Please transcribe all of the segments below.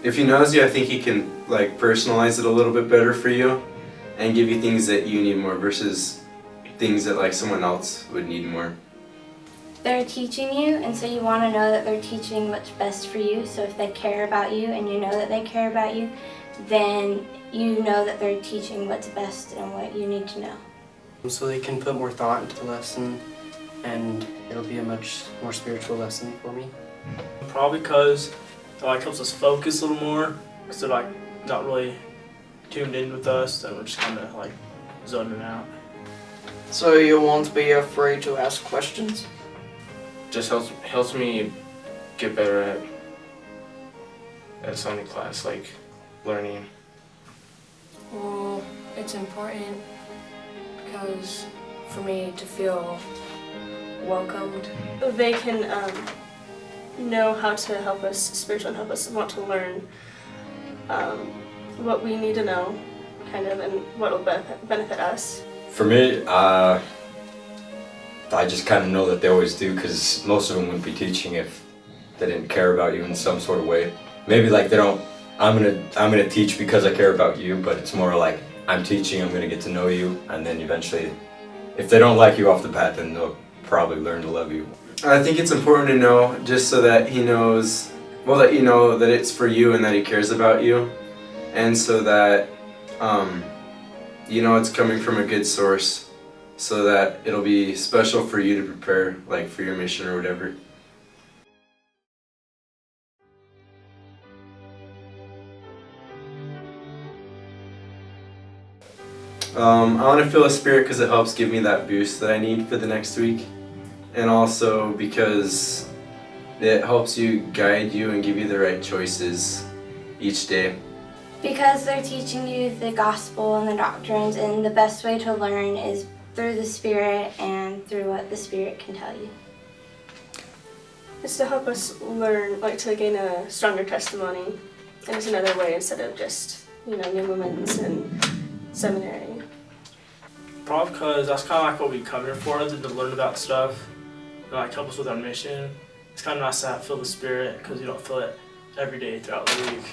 If he knows you, I think he can like personalize it a little bit better for you and give you things that you need more versus things that like someone else would need more. They're teaching you, and so you want to know that they're teaching what's best for you. So if they care about you and you know that they care about you, then you know that they're teaching what's best and what you need to know. So they can put more thought into the lesson, and it'll be a much more spiritual lesson for me. Probably because it like helps us focus a little more, because they're like not really tuned in with us, and we're just kind of like zoning out. So you won't be afraid to ask questions? Just helps me get better at Sunday class, like learning. Well, it's important because for me to feel welcomed. They can know how to help us spiritually, help us want to learn what we need to know, kind of, and what will benefit us. For me, I just kind of know that they always do, because most of them wouldn't be teaching if they didn't care about you in some sort of way. Maybe like they don't, I'm gonna teach because I care about you, but it's more like I'm teaching, I'm gonna get to know you, and then eventually, if they don't like you off the bat, then they'll probably learn to love you. I think it's important to know just so that he knows, well, that you know that it's for you and that he cares about you, and so that you know it's coming from a good source, so that it'll be special for you to prepare, like for your mission or whatever. I want to feel a spirit because it helps give me that boost that I need for the next week, and also because it helps you guide you and give you the right choices each day. Because they're teaching you the gospel and the doctrines, and the best way to learn is through the Spirit and through what the Spirit can tell you. It's to help us learn, like to gain a stronger testimony, and it's another way instead of just, young women's and seminary. Probably because that's kind of like what we come here for, is to learn about stuff and like help us with our mission. It's kind of nice to feel the Spirit because you don't feel it every day throughout the week.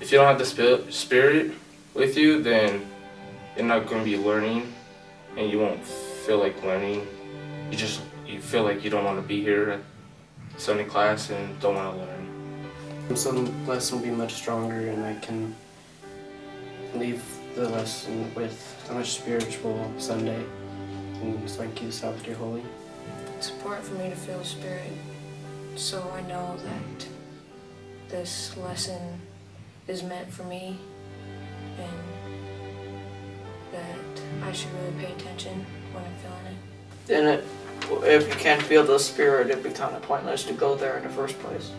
If you don't have the spirit with you, then you're not going to be learning, and you won't feel like learning. You feel like you don't want to be here at Sunday class and don't want to learn. So the lesson will be much stronger, and I can leave the lesson with a much spiritual Sunday, and so I can keep the Sabbath day holy. It's important for me to feel the Spirit, so I know that this lesson is meant for me, and that I should really pay attention when I'm feeling it. Then if you can't feel the spirit, it'd be kind of pointless to go there in the first place.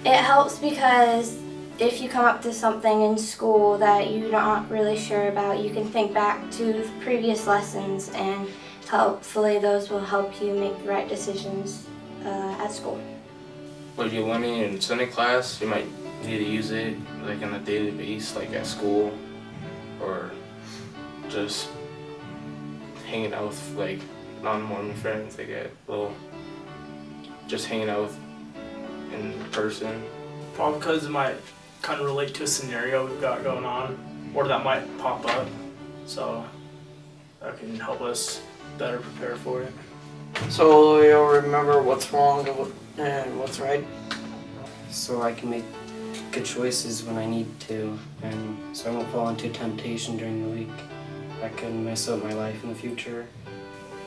It helps because if you come up to something in school that you're not really sure about, you can think back to previous lessons, and hopefully those will help you make the right decisions at school. What you're learning in Sunday class, you might need to use it like on a daily basis, like at school, or just hanging out with like non-Mormon friends. They get just hanging out with in person. Probably because it might kind of relate to a scenario we've got going on, or that might pop up, so that can help us better prepare for it. So you'll remember what's wrong and what's right. So I can make good choices when I need to, and so I won't fall into temptation during the week that can mess up my life in the future.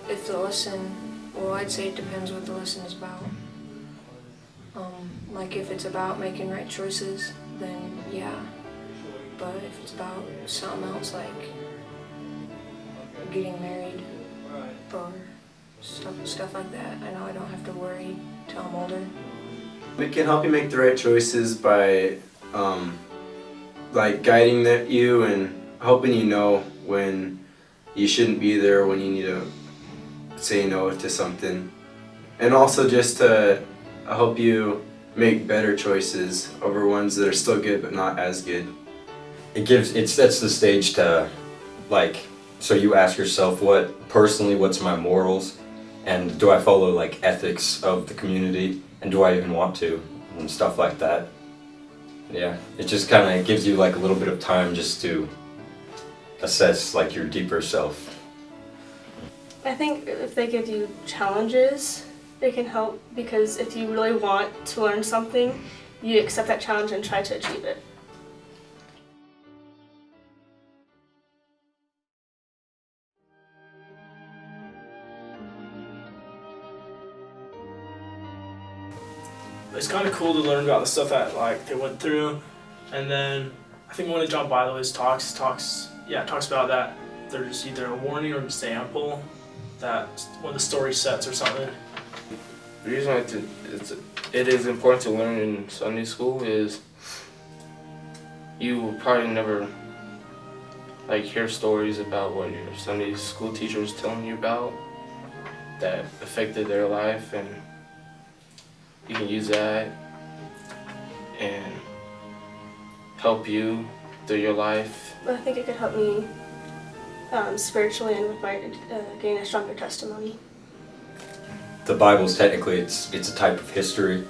If the lesson, well, I'd say it depends what the lesson is about. Like if it's about making right choices, then yeah. But if it's about something else, like getting married or stuff like that, I know I don't have to worry till I'm older. We can help you make the right choices by like guiding you and helping you know when you shouldn't be there, when you need to say no to something, and also just to help you make better choices over ones that are still good but not as good. it sets the stage to, like, so you ask yourself what's my morals, and do I follow like ethics of the community, and do I even want to, and stuff like that. Yeah, it just kind of gives you like a little bit of time just to assess like your deeper self. I think if they give you challenges, it can help, because if you really want to learn something, you accept that challenge and try to achieve it. It's kind of cool to learn about the stuff that like they went through, and then I think one of John Bylo's talks about that there's either a warning or example that one of the story sets or something. The reason it is important to learn in Sunday school is you will probably never like hear stories about what your Sunday school teacher was telling you about that affected their life, and you can use that and help you through your life. I think it could help me spiritually and with my gain a stronger testimony. The Bible's technically it's a type of history,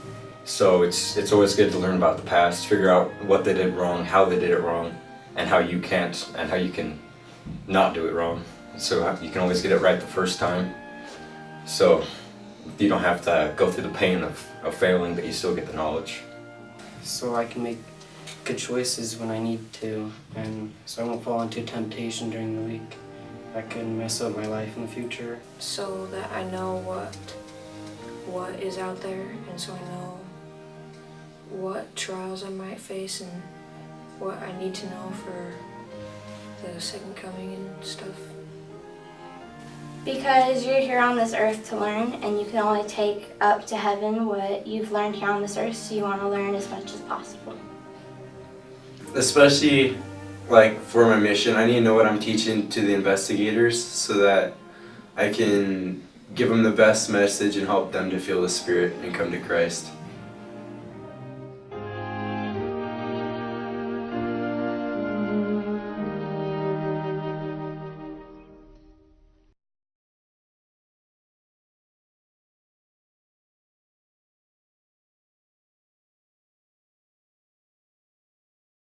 so it's always good to learn about the past, figure out what they did wrong, how they did it wrong, and how you can not do it wrong. So you can always get it right the first time. So you don't have to go through the pain of failing, but you still get the knowledge. So I can make good choices when I need to, and so I won't fall into temptation during the week that could mess up my life in the future. So that I know what is out there, and so I know what trials I might face and what I need to know for the second coming and stuff. Because you're here on this earth to learn, and you can only take up to heaven what you've learned here on this earth, so you want to learn as much as possible. Especially like for my mission, I need to know what I'm teaching to the investigators so that I can give them the best message and help them to feel the Spirit and come to Christ.